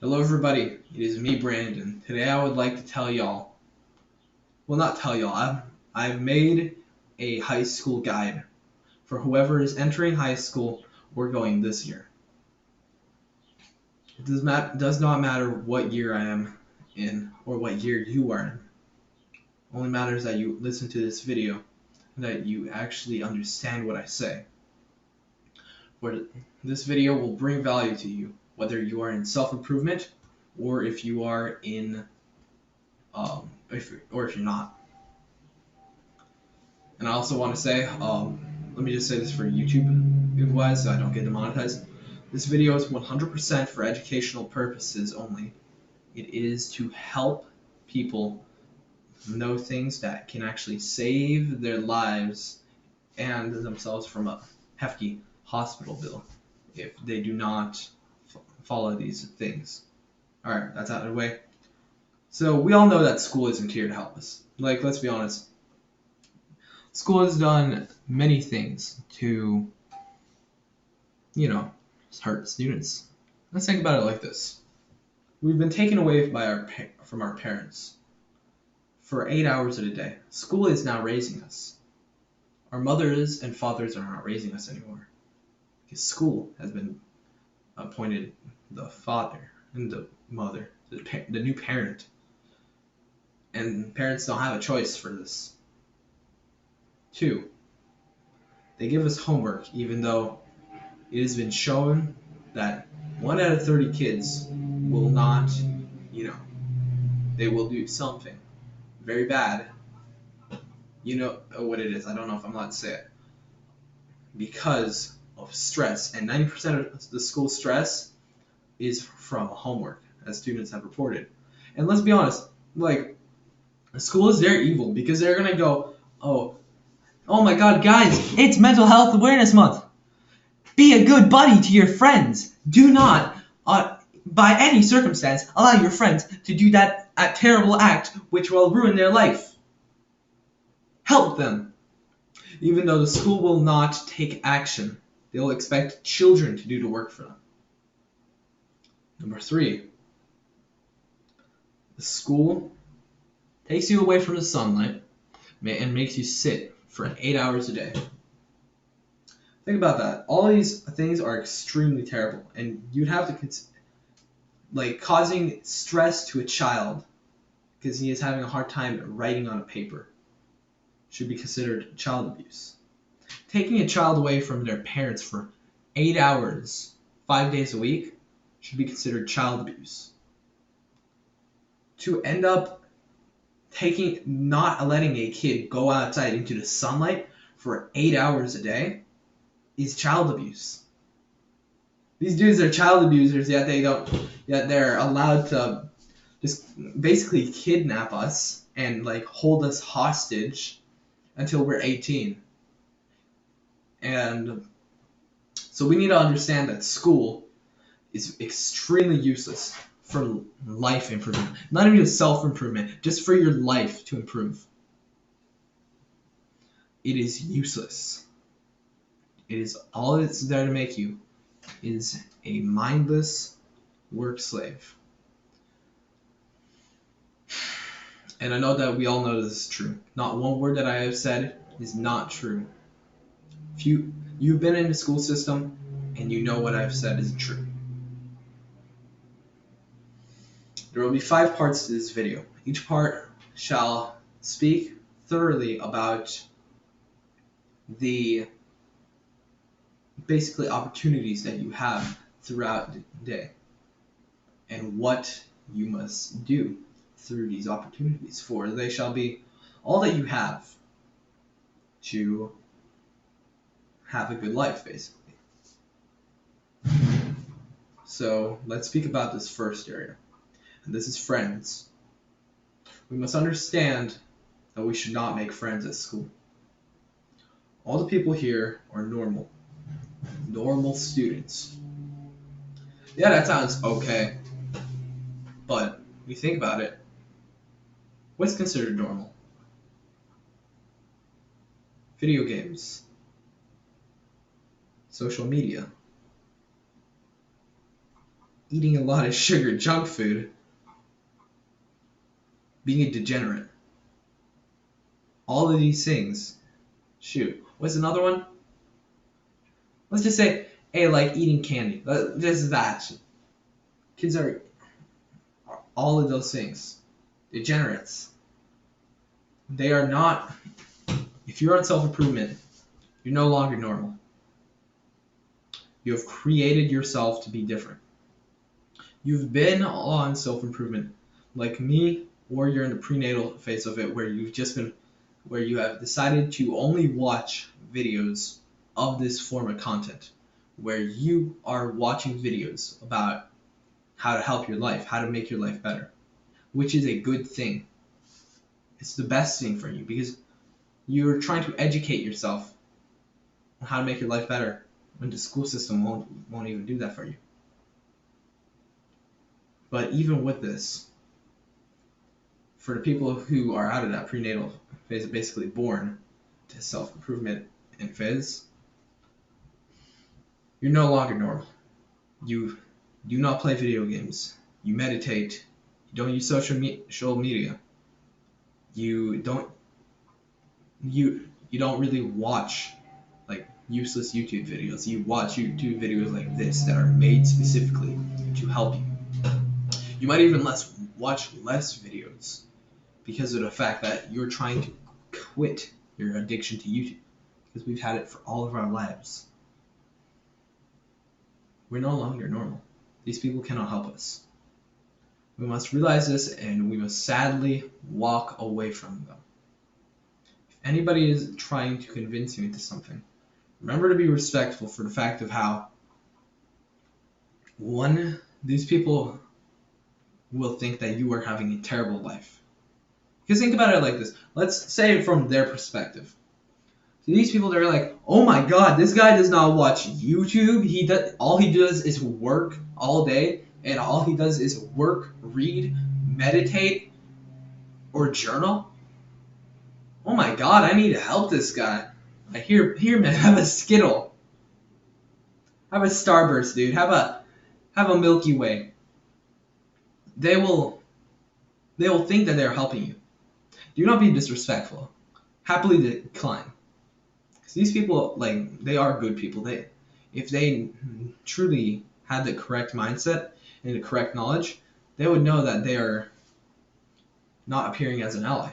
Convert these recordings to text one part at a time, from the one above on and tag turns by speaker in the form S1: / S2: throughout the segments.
S1: Hello everybody, it is me Brandon. Today I would like to tell y'all, well not tell y'all, I've made a high school guide for whoever is entering high school or going this year. It does not matter what year I am in or what year you are in. It only matters that you listen to this video and that you actually understand what I say. This video will bring value to you, whether you are in self-improvement or if you are in if you're not. And I also want to say, let me just say this for YouTube wise so I don't get demonetized. This video is 100% for educational purposes only. It is to help people know things that can actually save their lives and themselves from a hefty hospital bill if they do not follow these things. Alright, that's out of the way. So we all know that school isn't here to help us. Like, let's be honest. School has done many things to, hurt students. Let's think about it like this. We've been taken away from our parents for 8 hours of the day. School is now raising us. Our mothers and fathers are not raising us anymore. Because school has been appointed the father and the mother, the new parent. And parents don't have a choice for this. 2, they give us homework even though it has been shown that 1 out of 30 kids will not, they will do something very bad. You know what it is. I don't know if I'm allowed to say it. Because of stress. And 90% of the school stress is from homework, as students have reported. And let's be honest, school is their evil because they're going to go, oh my god, guys, it's Mental Health Awareness Month. Be a good buddy to your friends. Do not, by any circumstance, allow your friends to do that terrible act which will ruin their life. Help them. Even though the school will not take action, they will expect children to do the work for them. Number 3, the school takes you away from the sunlight and makes you sit for 8 hours a day. Think about that. All these things are extremely terrible, and you'd have to causing stress to a child because he is having a hard time writing on a paper should be considered child abuse. Taking a child away from their parents for 8 hours, 5 days a week, should be considered child abuse. To end up not letting a kid go outside into the sunlight for 8 hours a day is child abuse. These dudes are child abusers, yet they're allowed to just basically kidnap us and hold us hostage until we're 18. And so we need to understand that school is extremely useless for life improvement. Not even just self-improvement, just for your life to improve. It is useless. It is all it's there to make you is a mindless work slave. And I know that we all know this is true. Not one word that I have said is not true. If you've been in the school system and you know what I've said is true. There will be 5 parts to this video. Each part shall speak thoroughly about the basically opportunities that you have throughout the day and what you must do through these opportunities, for they shall be all that you have to have a good life, basically. So let's speak about this first area, and this is friends. We must understand that we should not make friends at school. All the people here are normal students. Yeah, that sounds okay, but when you think about it, what's considered normal? Video games, social media, eating a lot of sugar, junk food, being a degenerate. All of these things. Shoot, what's another one? Let's just say, hey, like eating candy. This is that. Kids are all of those things. Degenerates. They are not. If you're on self-improvement, you're no longer normal. You have created yourself to be different. You've been on self-improvement like me, or you're in the prenatal phase of it where you have decided to only watch videos of this form of content, where you are watching videos about how to help your life, how to make your life better, which is a good thing. It's the best thing for you because you're trying to educate yourself on how to make your life better when the school system won't even do that for you. But even with this, for the people who are out of that prenatal phase, basically born to self-improvement and phase, you're no longer normal. You do not play video games. You meditate. You don't use social media. You don't really watch like useless YouTube videos. You watch YouTube videos like this that are made specifically to help you. You might even watch less videos because of the fact that you're trying to quit your addiction to YouTube, because we've had it for all of our lives. We're no longer normal. These people cannot help us. We must realize this, and we must sadly walk away from them. If anybody is trying to convince you into something, remember to be respectful for the fact of how, one, these people will think that you are having a terrible life. Because think about it like this. Let's say it from their perspective. So these people, they're like, oh my god, this guy does not watch YouTube. All he does is work all day, and all he does is work, read, meditate, or journal. Oh my god, I need to help this guy. Here, man, have a Skittle. Have a Starburst, dude. Have a Milky Way. They will think that they're helping you. Do not be disrespectful. Happily decline. Because these people, like, they are good people. If they truly had the correct mindset and the correct knowledge, they would know that they are not appearing as an ally.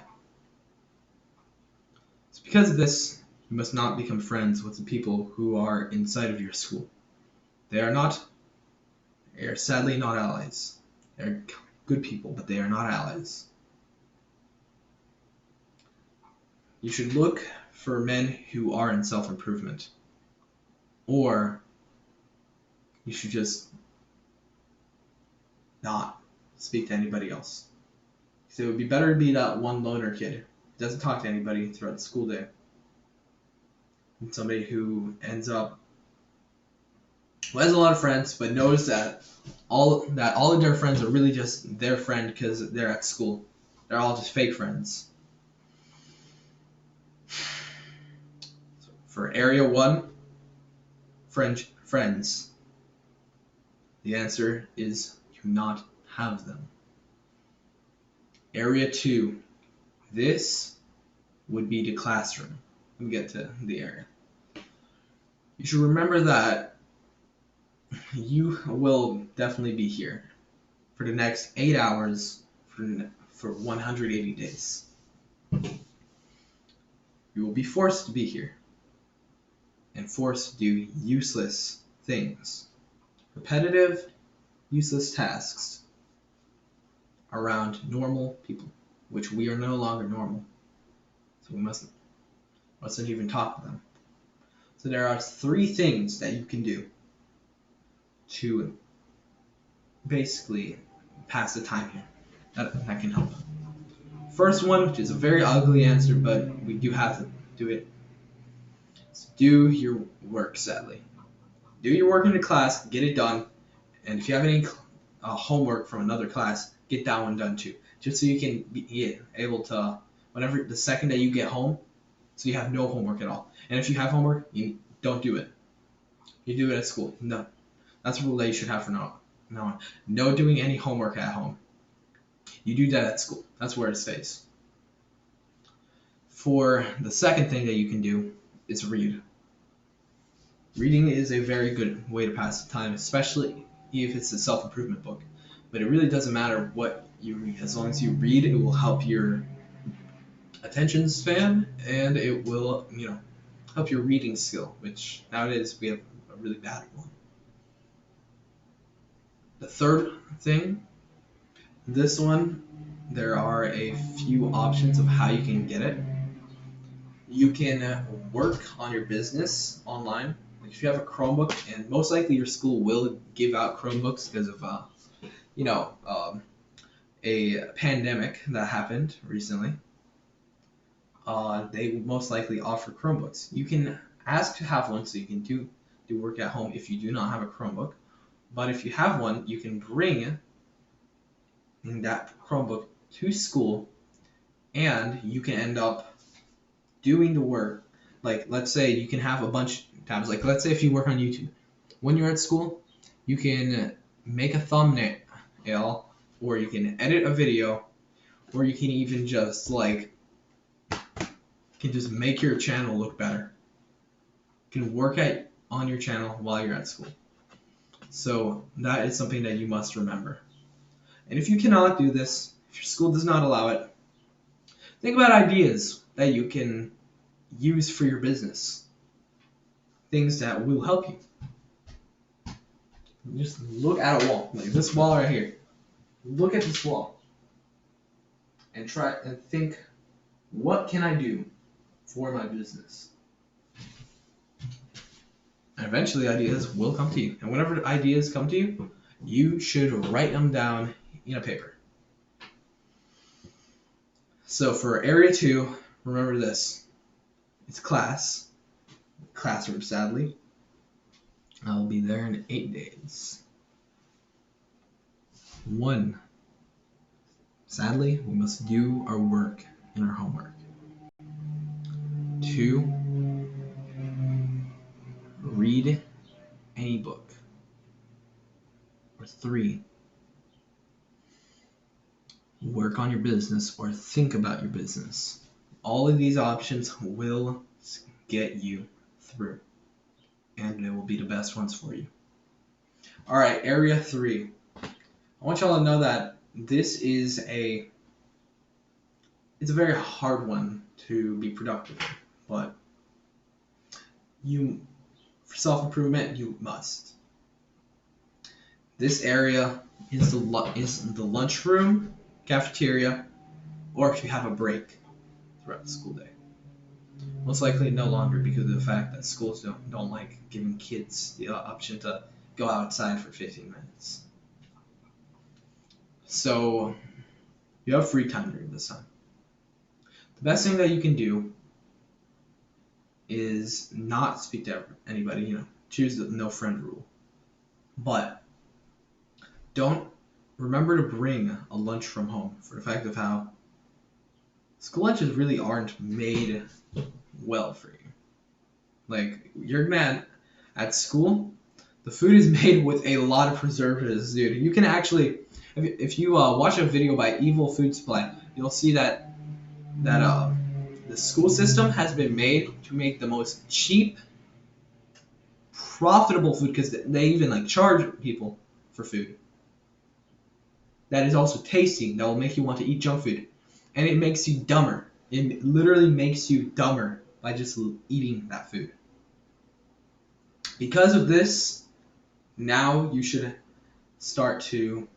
S1: It's because of this, you must not become friends with the people who are inside of your school. They are sadly not allies. They're good people, but they are not allies. You should look for men who are in self-improvement. Or you should just not speak to anybody else. So it would be better to be that one loner kid who doesn't talk to anybody throughout the school day, than somebody who ends up who has a lot of friends but knows that all of their friends are really just their friend because they're at school. They're all just fake friends. So for Area 1, friends, the answer is you not have them. Area 2, this would be the classroom. Let me get to the area. You should remember that you will definitely be here for the next 8 hours for 180 days. You will be forced to be here and forced to do useless things, repetitive, useless tasks around normal people, which we are no longer normal. So we mustn't even talk to them. So there are 3 things that you can do to basically pass the time here that can help. First one, which is a very ugly answer, but we do have to do it, is do your work, sadly. Do your work in the class, get it done, and if you have any homework from another class, get that one done too, just so you can be able to, whenever the second that you get home, so you have no homework at all. And if you have homework, you don't do it. You do it at school. No. That's a rule that you should have for now. No doing any homework at home. You do that at school. That's where it stays. For the second thing that you can do is read. Reading is a very good way to pass the time, especially if it's a self-improvement book. But it really doesn't matter what you read. As long as you read, it will help your attention span, and it will, help your reading skill, which nowadays we have a really bad one. The third thing, this one, there are a few options of how you can get it. You can work on your business online. Like if you have a Chromebook, and most likely your school will give out Chromebooks because of, a pandemic that happened recently. They would most likely offer Chromebooks. You can ask to have one so you can do work at home if you do not have a Chromebook. But if you have one, you can bring that Chromebook to school, and you can end up doing the work. Like, let's say you can have a bunch of tabs. Like, let's say if you work on YouTube. When you're at school, you can make a thumbnail, or you can edit a video, or you can even just, make your channel look better. You can work on your channel while you're at school. So that is something that you must remember. And if you cannot do this, if your school does not allow it, think about ideas that you can use for your business. Things that will help you. Just look at a wall, like this wall right here. Look at this wall and try and think, what can I do for my business? And eventually ideas will come to you. And whenever ideas come to you, you should write them down in a paper. So for area 2, remember this. It's classroom, sadly. I'll be there in 8 days. 1, sadly, we must do our work in our homework. 2, read any book. Or 3, work on your business or think about your business. All of these options will get you through, and they will be the best ones for you. All right, area 3. I want y'all to know that this is it's a very hard one to be productive in, but for self-improvement, you must. This area is the lunchroom, cafeteria, or if you have a break throughout the school day. Most likely no longer because of the fact that schools don't like giving kids the option to go outside for 15 minutes. So you have free time during this time. The best thing that you can do is not speak to anybody, choose the no friend rule. But remember to bring a lunch from home, for the fact of how school lunches really aren't made well for you. Like, you're mad at school, the food is made with a lot of preservatives, dude. You can actually, if you watch a video by Evil Food Supply, you'll see that the school system has been made to make the most cheap, profitable food, because they even charge people for food. That is also tasty. That will make you want to eat junk food. And it makes you dumber. It literally makes you dumber by just eating that food. Because of this, now you should start to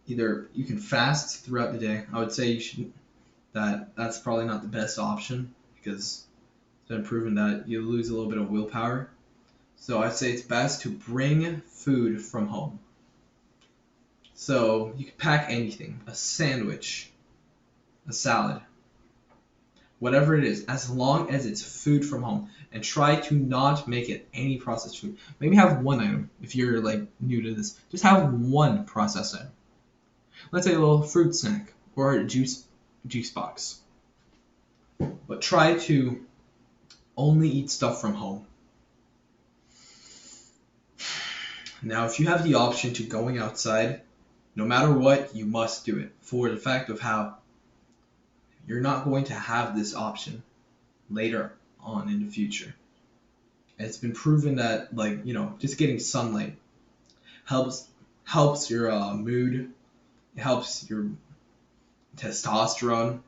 S1: you can fast throughout the day. I would say that's probably not the best option because it's been proven that you lose a little bit of willpower. So I'd say it's best to bring food from home. So you can pack anything, a sandwich, a salad, whatever it is, as long as it's food from home. And try to not make it any processed food. Maybe have one item if you're new to this. Just have one processed item. Let's say a little fruit snack or a juice box. But try to only eat stuff from home. Now, if you have the option to going outside, no matter what, you must do it for the fact of how you're not going to have this option later on in the future. It's been proven that, like, just getting sunlight helps your mood, it helps your testosterone,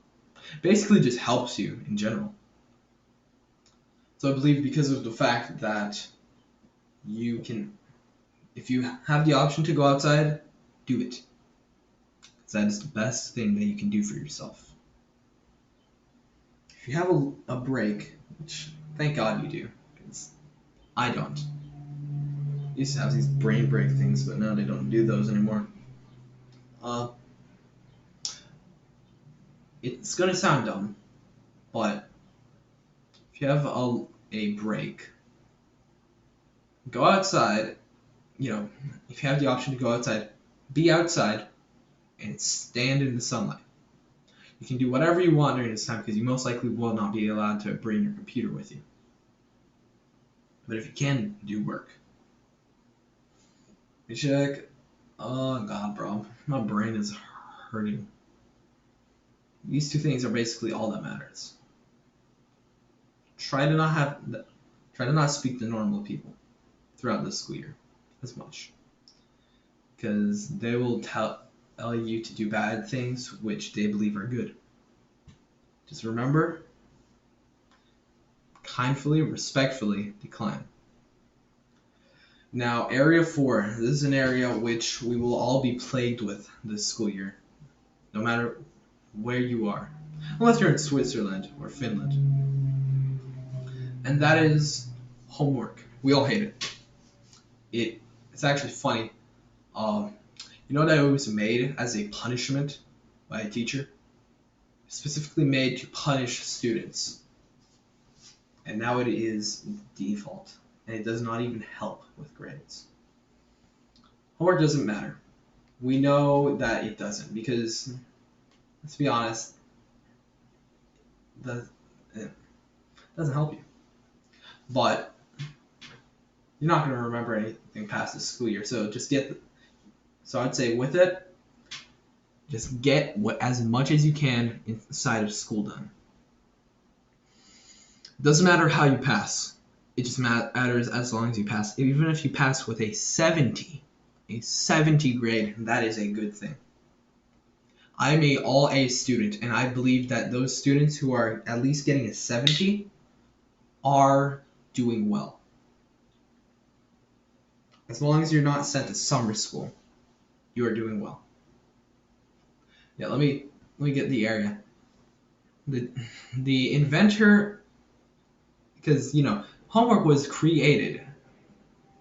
S1: basically just helps you in general. So I believe because of the fact that you can, if you have the option to go outside, do it. Because that is the best thing that you can do for yourself. If you have a break, which thank God you do, because I don't. I used to have these brain break things, but now they don't do those anymore. It's gonna sound dumb, but if you have a break, go outside. If you have the option to go outside, be outside and stand in the sunlight. You can do whatever you want during this time because you most likely will not be allowed to bring your computer with you. But if you can, do work. Check. Oh God, bro, my brain is hurting. These two things are basically all that matters. Try to not speak to normal people throughout this school year as much, because they will tell you to do bad things which they believe are good. Just remember, kindly, respectfully decline. Now, Area 4. This is an area which we will all be plagued with this school year, no matter where you are, unless you're in Switzerland or Finland. And that is homework. We all hate it. It's actually funny. You know that it was made as a punishment by a teacher? Specifically made to punish students. And now it is default. And it does not even help with grades. Homework doesn't matter. We know that it doesn't because, let's be honest, it doesn't help you. But you're not going to remember anything past this school year, so so I'd say with it, just get as much as you can inside of school done. It doesn't matter how you pass. It just matters as long as you pass. Even if you pass with a 70 grade, that is a good thing. I'm a all A student, and I believe that those students who are at least getting a 70 are doing well. As long as you're not sent to summer school, you are doing well. Yeah, let me get the area. The inventor, because homework was created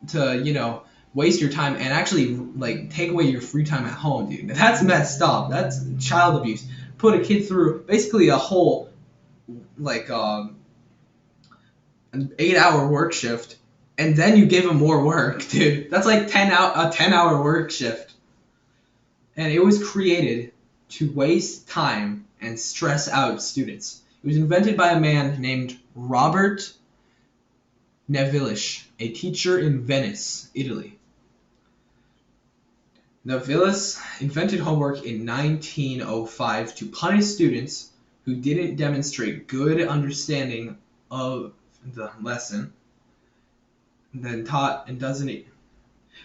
S1: to waste your time and actually take away your free time at home, dude. That's messed up. That's child abuse. Put a kid through basically a whole an 8-hour work shift, and then you give him more work, dude. That's like a 10-hour work shift. And it was created to waste time and stress out students. It was invented by a man named Robert Nevilis, a teacher in Venice, Italy. Nevilis invented homework in 1905 to punish students who didn't demonstrate good understanding of the lesson, and then taught and doesn't.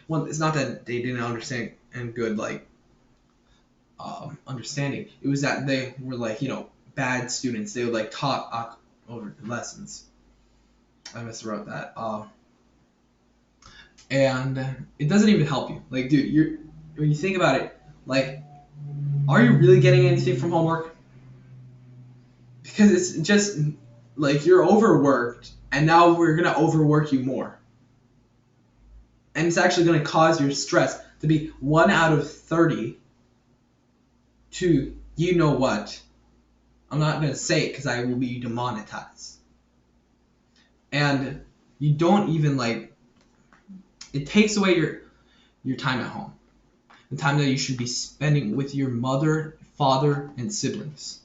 S1: Well, it's not that they didn't understand and good understanding. It was that they were bad students. They would talk over the lessons. I miswrote that. And it doesn't even help you. Dude, when you think about it, are you really getting anything from homework? Because it's just you're overworked, and now we're gonna overwork you more. And it's actually gonna cause your stress to be 1 out of 30 to you know what. I'm not gonna say it because I will be demonetized. And you don't even it takes away your time at home. The time that you should be spending with your mother, father, and siblings.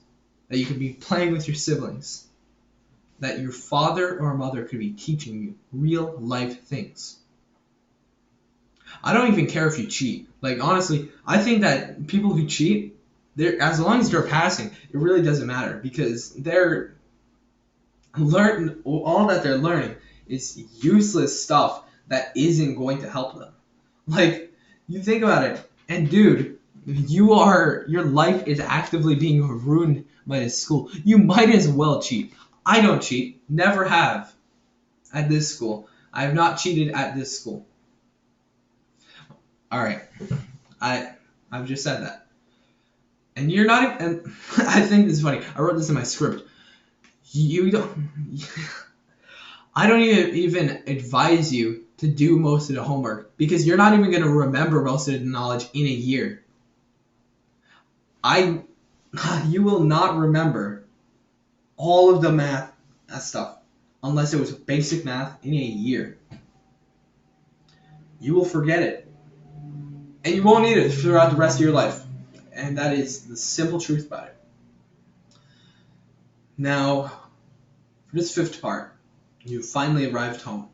S1: That you could be playing with your siblings. That your father or mother could be teaching you real life things. I don't even care if you cheat. Like, honestly, I think that people who cheat, they're, as long as they're passing, it really doesn't matter because they're all that they're learning is useless stuff that isn't going to help them. Like, you think about it, and dude, your life is actively being ruined by this school. You might as well cheat. I don't cheat, never have at this school. I have not cheated at this school. All right, I've just said that, and you're not. And I think this is funny. I wrote this in my script. You don't. I don't even advise you to do most of the homework because you're not even going to remember most of the knowledge in a year. You will not remember all of the math stuff unless it was basic math in a year. You will forget it. And you won't need it throughout the rest of your life. And that is the simple truth about it. Now, for this fifth part, you finally arrived home.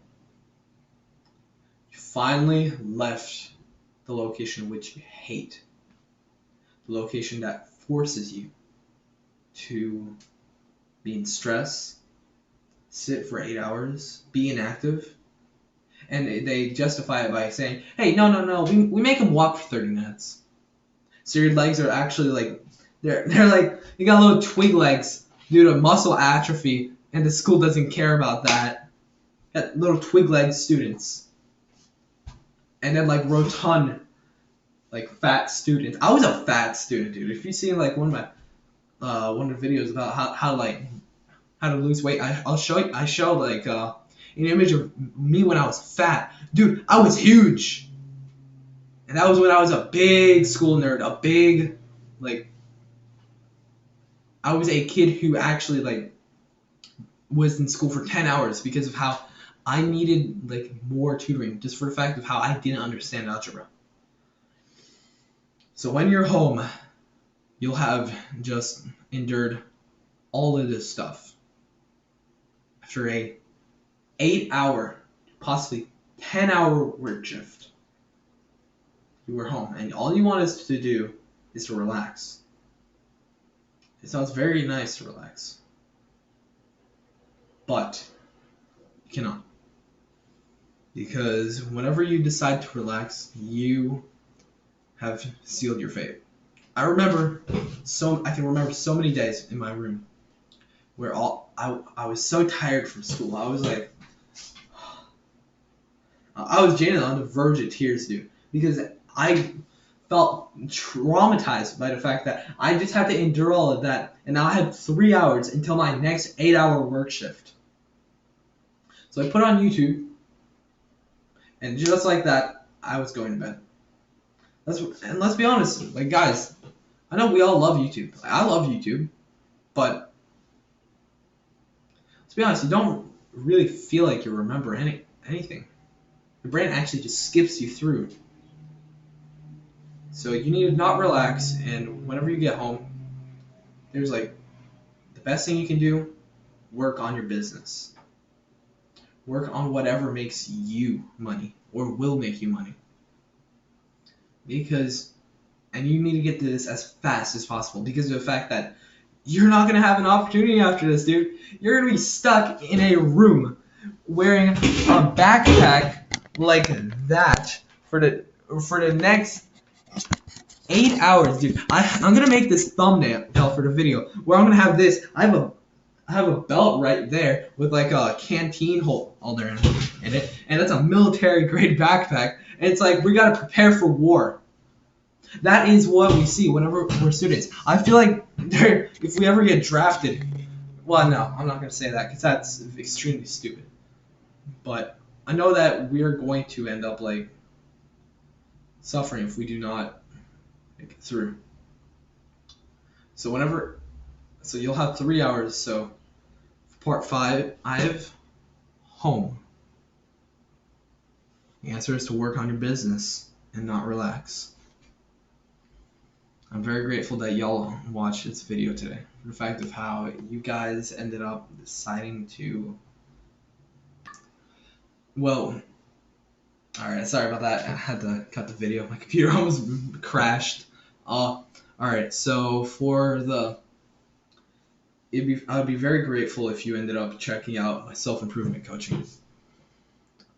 S1: You finally left the location which you hate. The location that forces you to be in stress, sit for 8 hours, be inactive. And they justify it by saying, hey, no, we make them walk for 30 minutes. So your legs are actually like, they're like, you got little twig legs due to muscle atrophy, and the school doesn't care about that. Got little twig leg students. And then like rotund, like fat students. I was a fat student, dude. If you see like one of the videos about how to lose weight, I show like an image of me when I was fat. Dude, I was huge. And that was when I was a big school nerd, I was a kid who actually like was in school for 10 hours because of how I needed like more tutoring just for the fact of how I didn't understand algebra. So when you're home, you'll have just endured all of this stuff. After a 8-hour, possibly 10-hour work shift, you were home, and all you want us to do is to relax. It sounds very nice to relax, but you cannot, because whenever you decide to relax, you have sealed your fate. I can remember so many days in my room where I was so tired from school. I was like, I was genuinely on the verge of tears, dude, because I felt traumatized by the fact that I just had to endure all of that, and now I had 3 hours until my next 8-hour work shift. So I put on YouTube, and just like that, I was going to bed. And let's be honest, like guys, I know we all love YouTube. I love YouTube, but let's be honest, you don't really feel like you remember anything. Your brain actually just skips you through. So you need to not relax, and whenever you get home, there's like the best thing you can do, work on your business. Work on whatever makes you money or will make you money. And you need to get to this as fast as possible because of the fact that you're not going to have an opportunity after this, dude. You're going to be stuck in a room wearing a backpack like that for the next 8 hours, dude. I'm going to make this thumbnail for the video where I'm going to have this. I have a belt right there with like a canteen holder in it, and that's a military grade backpack. And it's like we gotta prepare for war. That is what we see whenever we're students. I feel like if we ever get drafted, well, no, I'm not gonna say that because that's extremely stupid. But I know that we are going to end up like suffering if we do not make it through. So you'll have 3 hours. So for part 5, I have home. The answer is to work on your business and not relax. I'm very grateful that y'all watched this video today. For the fact of how you guys ended up deciding to, well, Alright, sorry about that. I had to cut the video. My computer almost crashed. Alright, so I would be very grateful if you ended up checking out my self-improvement coaching.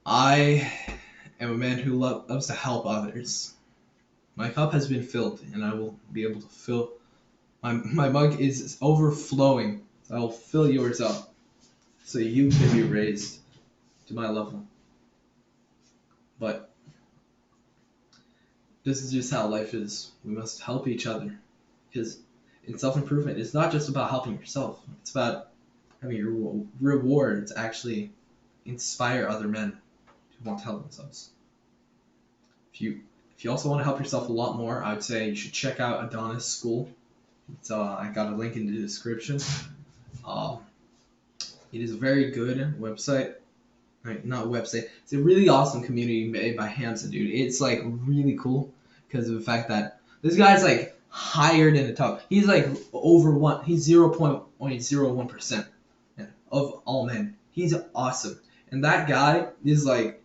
S1: I am a man who loves to help others. My cup has been filled, and I will be able to fill. My mug is overflowing. So I will fill yours up, so you can be raised to my level. But this is just how life is. We must help each other, because in self-improvement, it's not just about helping yourself. It's about having your rewards actually inspire other men to want to help themselves. If you also want to help yourself a lot more, I would say you should check out Adonis School. I got a link in the description. Um, it is a very good website. Right, not website. It's a really awesome community made by Hamza, dude. It's like really cool because of the fact that this guy's like higher than the top. He's like over one. He's 0.01% of all men. He's awesome, and that guy is like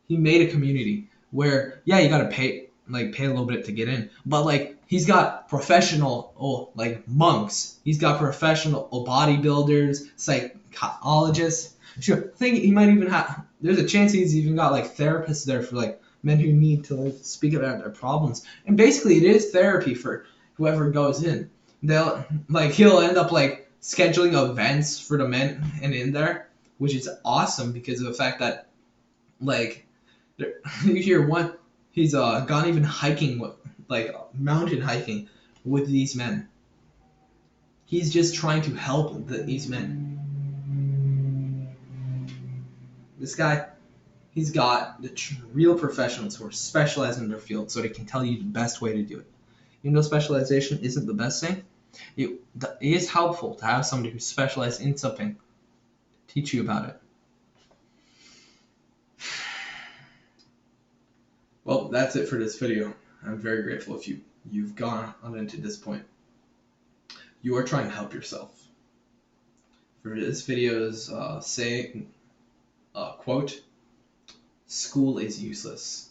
S1: he made a community where yeah you gotta pay a little bit to get in, but like he's got professional like monks. He's got professional bodybuilders, psychologists. Sure, I think he might even have. There's a chance he's even got like therapists there for like men who need to like speak about their problems. And basically, it is therapy for whoever goes in. He'll end up like scheduling events for the men and in there, which is awesome because of the fact that like you hear one he's gone even hiking like mountain hiking with these men. He's just trying to help these men. This guy, he's got the real professionals who are specialized in their field, so they can tell you the best way to do it. Even though specialization isn't the best thing, it is helpful to have somebody who's specialized in something teach you about it. Well, that's it for this video. I'm very grateful if you've gone on into this point. You are trying to help yourself. For this video's quote, school is useless.